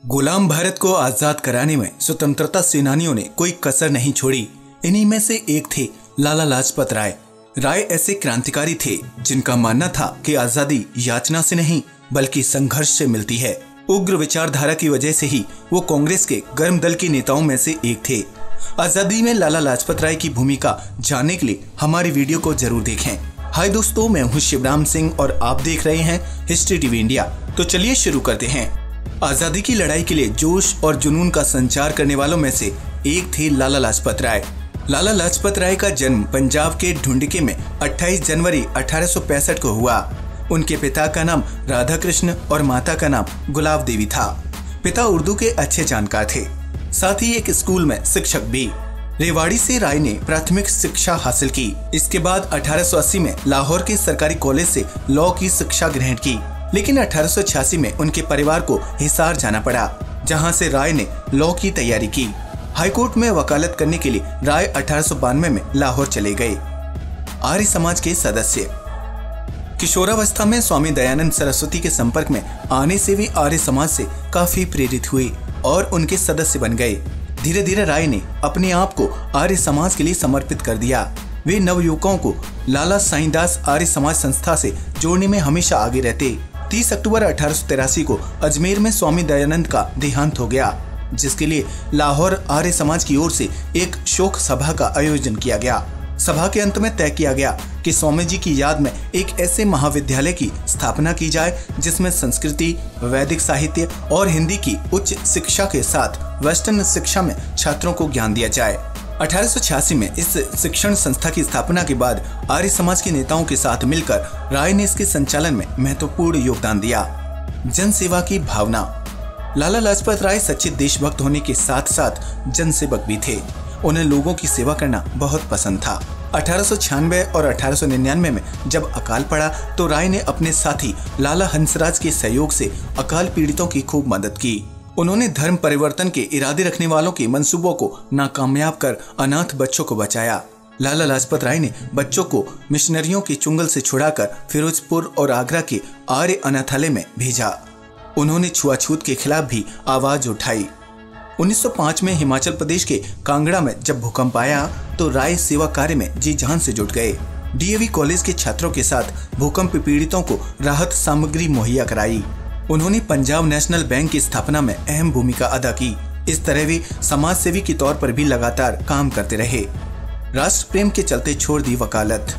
गुलाम भारत को आजाद कराने में स्वतंत्रता सेनानियों ने कोई कसर नहीं छोड़ी। इन्हीं में से एक थे लाला लाजपत राय। राय ऐसे क्रांतिकारी थे जिनका मानना था कि आजादी याचना से नहीं बल्कि संघर्ष से मिलती है। उग्र विचारधारा की वजह से ही वो कांग्रेस के गर्म दल के नेताओं में से एक थे। आजादी में लाला लाजपत राय की भूमिका जानने के लिए हमारी वीडियो को जरूर देखें। हाय दोस्तों, मैं हूं शिवराम सिंह और आप देख रहे हैं हिस्ट्री टीवी इंडिया। तो चलिए शुरू करते हैं। आजादी की लड़ाई के लिए जोश और जुनून का संचार करने वालों में से एक थे लाला लाजपत राय। लाला लाजपत राय का जन्म पंजाब के ढूंढके में 28 जनवरी 1865 को हुआ। उनके पिता का नाम राधा कृष्ण और माता का नाम गुलाब देवी था। पिता उर्दू के अच्छे जानकार थे, साथ ही एक स्कूल में शिक्षक भी। रेवाड़ी से राय ने प्राथमिक शिक्षा हासिल की। इसके बाद 1880 में लाहौर के सरकारी कॉलेज से लॉ की शिक्षा ग्रहण की, लेकिन 1886 में उनके परिवार को हिसार जाना पड़ा, जहां से राय ने लॉ की तैयारी की। हाईकोर्ट में वकालत करने के लिए राय 1892 में लाहौर चले गए। आर्य समाज के सदस्य। किशोरावस्था में स्वामी दयानंद सरस्वती के संपर्क में आने से वे आर्य समाज से काफी प्रेरित हुए और उनके सदस्य बन गए। धीरे धीरे राय ने अपने आप को आर्य समाज के लिए समर्पित कर दिया। वे नवयुवकों को लाला साईंदास आर्य समाज संस्था से जोड़ने में हमेशा आगे रहते। 30 अक्टूबर 1883 को अजमेर में स्वामी दयानंद का देहांत हो गया, जिसके लिए लाहौर आर्य समाज की ओर से एक शोक सभा का आयोजन किया गया। सभा के अंत में तय किया गया कि स्वामी जी की याद में एक ऐसे महाविद्यालय की स्थापना की जाए जिसमें संस्कृति, वैदिक साहित्य और हिंदी की उच्च शिक्षा के साथ वेस्टर्न शिक्षा में छात्रों को ज्ञान दिया जाए। 1886 में इस शिक्षण संस्था की स्थापना के बाद आर्य समाज के नेताओं के साथ मिलकर राय ने इसके संचालन में महत्वपूर्ण योगदान दिया। जन सेवा की भावना। लाला लाजपत राय सच्चे देशभक्त होने के साथ साथ जनसेवक भी थे। उन्हें लोगों की सेवा करना बहुत पसंद था। 1896 और 1899 में जब अकाल पड़ा तो राय ने अपने साथी लाला हंसराज के सहयोग से अकाल पीड़ितों की खूब मदद की। उन्होंने धर्म परिवर्तन के इरादे रखने वालों के मंसूबों को नाकामयाब कर अनाथ बच्चों को बचाया। लाला लाजपत राय ने बच्चों को मिशनरियों के चुंगल से छुड़ाकर फिरोजपुर और आगरा के आर्य अनाथालय में भेजा। उन्होंने छुआछूत के खिलाफ भी आवाज उठाई। 1905 में हिमाचल प्रदेश के कांगड़ा में जब भूकंप आया तो राय सेवा कार्य में जी जान से जुट गए। डीएवी कॉलेज के छात्रों के साथ भूकंप पीड़ितों को राहत सामग्री मुहैया कराई। उन्होंने पंजाब नेशनल बैंक की स्थापना में अहम भूमिका अदा की। इस तरह वे समाज सेवी के तौर पर भी लगातार काम करते रहे। राष्ट्र प्रेम के चलते छोड़ दी वकालत।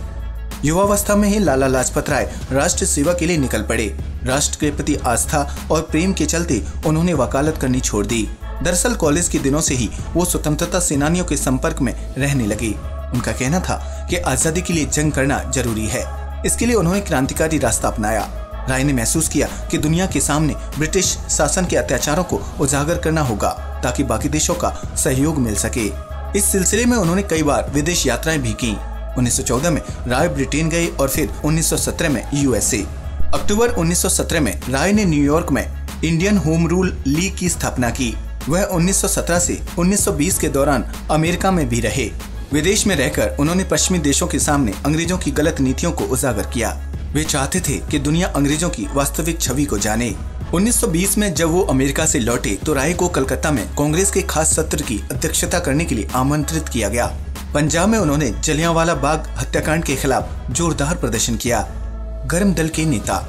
युवावस्था में ही लाला लाजपत राय राष्ट्र सेवा के लिए निकल पड़े। राष्ट्र के प्रति आस्था और प्रेम के चलते उन्होंने वकालत करनी छोड़ दी। दरअसल कॉलेज के दिनों से ही वो स्वतंत्रता सेनानियों के संपर्क में रहने लगे। उनका कहना था कि आजादी के लिए जंग करना जरूरी है। इसके लिए उन्होंने क्रांतिकारी रास्ता अपनाया। राय ने महसूस किया कि दुनिया के सामने ब्रिटिश शासन के अत्याचारों को उजागर करना होगा ताकि बाकी देशों का सहयोग मिल सके। इस सिलसिले में उन्होंने कई बार विदेश यात्राएं भी की। 1914 में राय ब्रिटेन गए और फिर 1917 में यूएसए। अक्टूबर 1917 में राय ने न्यूयॉर्क में इंडियन होम रूल लीग की स्थापना की। वह 1917 से 1920 के दौरान अमेरिका में भी रहे। विदेश में रहकर उन्होंने पश्चिमी देशों के सामने अंग्रेजों की गलत नीतियों को उजागर किया। वे चाहते थे कि दुनिया अंग्रेजों की वास्तविक छवि को जाने। 1920 में जब वो अमेरिका से लौटे तो राय को कलकत्ता में कांग्रेस के खास सत्र की अध्यक्षता करने के लिए आमंत्रित किया गया। पंजाब में उन्होंने जलियांवाला बाग हत्याकांड के खिलाफ जोरदार प्रदर्शन किया। गर्म दल के नेता।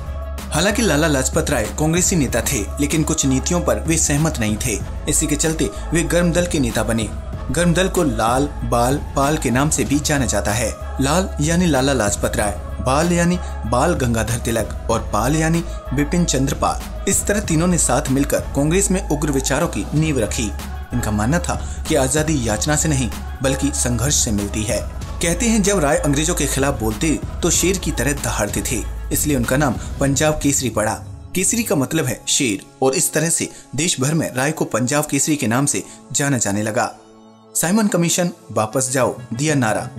हालांकि लाला लाजपत राय कांग्रेसी नेता थे, लेकिन कुछ नीतियों पर वे सहमत नहीं थे। इसी के चलते वे गर्म दल के नेता बने। गर्म दल को लाल, बाल, पाल के नाम से भी जाना जाता है। लाल यानी लाला लाजपत राय, बाल यानी बाल गंगाधर तिलक और पाल यानी बिपिन चंद्र पाल। इस तरह तीनों ने साथ मिलकर कांग्रेस में उग्र विचारों की नींव रखी। इनका मानना था कि आजादी याचना से नहीं बल्कि संघर्ष से मिलती है। कहते हैं जब राय अंग्रेजों के खिलाफ बोलते तो शेर की तरह दहाड़ते थे, इसलिए उनका नाम पंजाब केसरी पड़ा। केसरी का मतलब है शेर, और इस तरह से देश भर में राय को पंजाब केसरी के नाम से जाना जाने लगा। साइमन कमीशन वापस जाओ दिया नारा।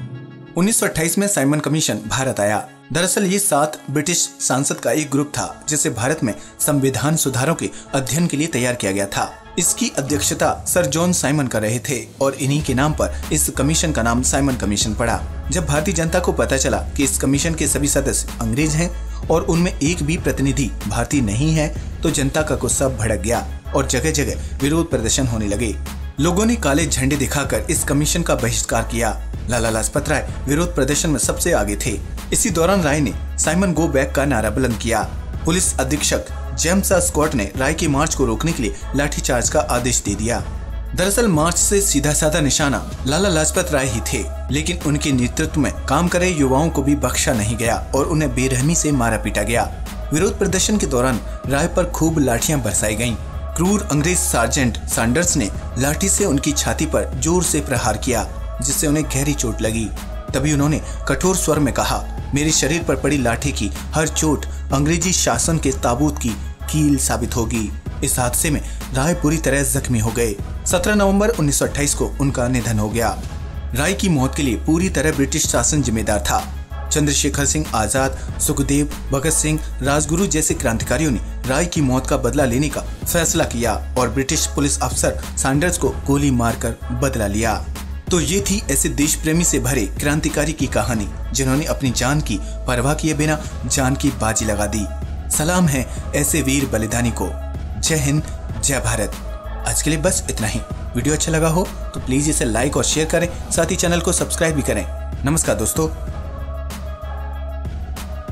1928 में साइमन कमीशन भारत आया। दरअसल ये 7 ब्रिटिश सांसद का एक ग्रुप था जिसे भारत में संविधान सुधारों के अध्ययन के लिए तैयार किया गया था। इसकी अध्यक्षता सर जॉन साइमन कर रहे थे और इन्हीं के नाम पर इस कमीशन का नाम साइमन कमीशन पड़ा। जब भारतीय जनता को पता चला कि इस कमीशन के सभी सदस्य अंग्रेज हैं और उनमें एक भी प्रतिनिधि भारतीय नहीं है तो जनता का गुस्सा भड़क गया। और जगह जगह विरोध प्रदर्शन होने लगे। लोगों ने काले झंडे दिखाकर इस कमीशन का बहिष्कार किया। लाला लाजपत राय विरोध प्रदर्शन में सबसे आगे थे। इसी दौरान राय ने साइमन गो बैक का नारा बुलंद किया। पुलिस अधीक्षक जेम्स स्कॉट ने राय के मार्च को रोकने के लिए लाठीचार्ज का आदेश दे दिया। दरअसल मार्च से सीधा साधा निशाना लाला लाजपत राय ही थे, लेकिन उनके नेतृत्व में काम कर रहे युवाओं को भी बख्शा नहीं गया और उन्हें बेरहमी से मारा पीटा गया। विरोध प्रदर्शन के दौरान राय पर खूब लाठियां बरसाई गईं। क्रूर अंग्रेज सार्जेंट सैंडर्स ने लाठी से उनकी छाती पर जोर से प्रहार किया, जिससे उन्हें गहरी चोट लगी। तभी उन्होंने कठोर स्वर में कहा, मेरे शरीर पर पड़ी लाठी की हर चोट अंग्रेजी शासन के ताबूत की कील साबित होगी। इस हादसे में राय पूरी तरह जख्मी हो गए। 17 नवंबर 1928 को उनका निधन हो गया। राय की मौत के लिए पूरी तरह ब्रिटिश शासन जिम्मेदार था। चंद्रशेखर सिंह आजाद, सुखदेव, भगत सिंह, राजगुरु जैसे क्रांतिकारियों ने राय की मौत का बदला लेने का फैसला किया और ब्रिटिश पुलिस अफसर सैंडर्स को गोली मारकर बदला लिया। तो ये थी ऐसे देश प्रेमी से भरे क्रांतिकारी की कहानी, जिन्होंने अपनी जान की परवाह किए बिना जान की बाजी लगा दी। सलाम है ऐसे वीर बलिदानी को। जय हिंद, जय भारत। आज के लिए बस इतना ही। वीडियो अच्छा लगा हो तो प्लीज इसे लाइक और शेयर करें, साथ ही चैनल को सब्सक्राइब भी करें। नमस्कार दोस्तों।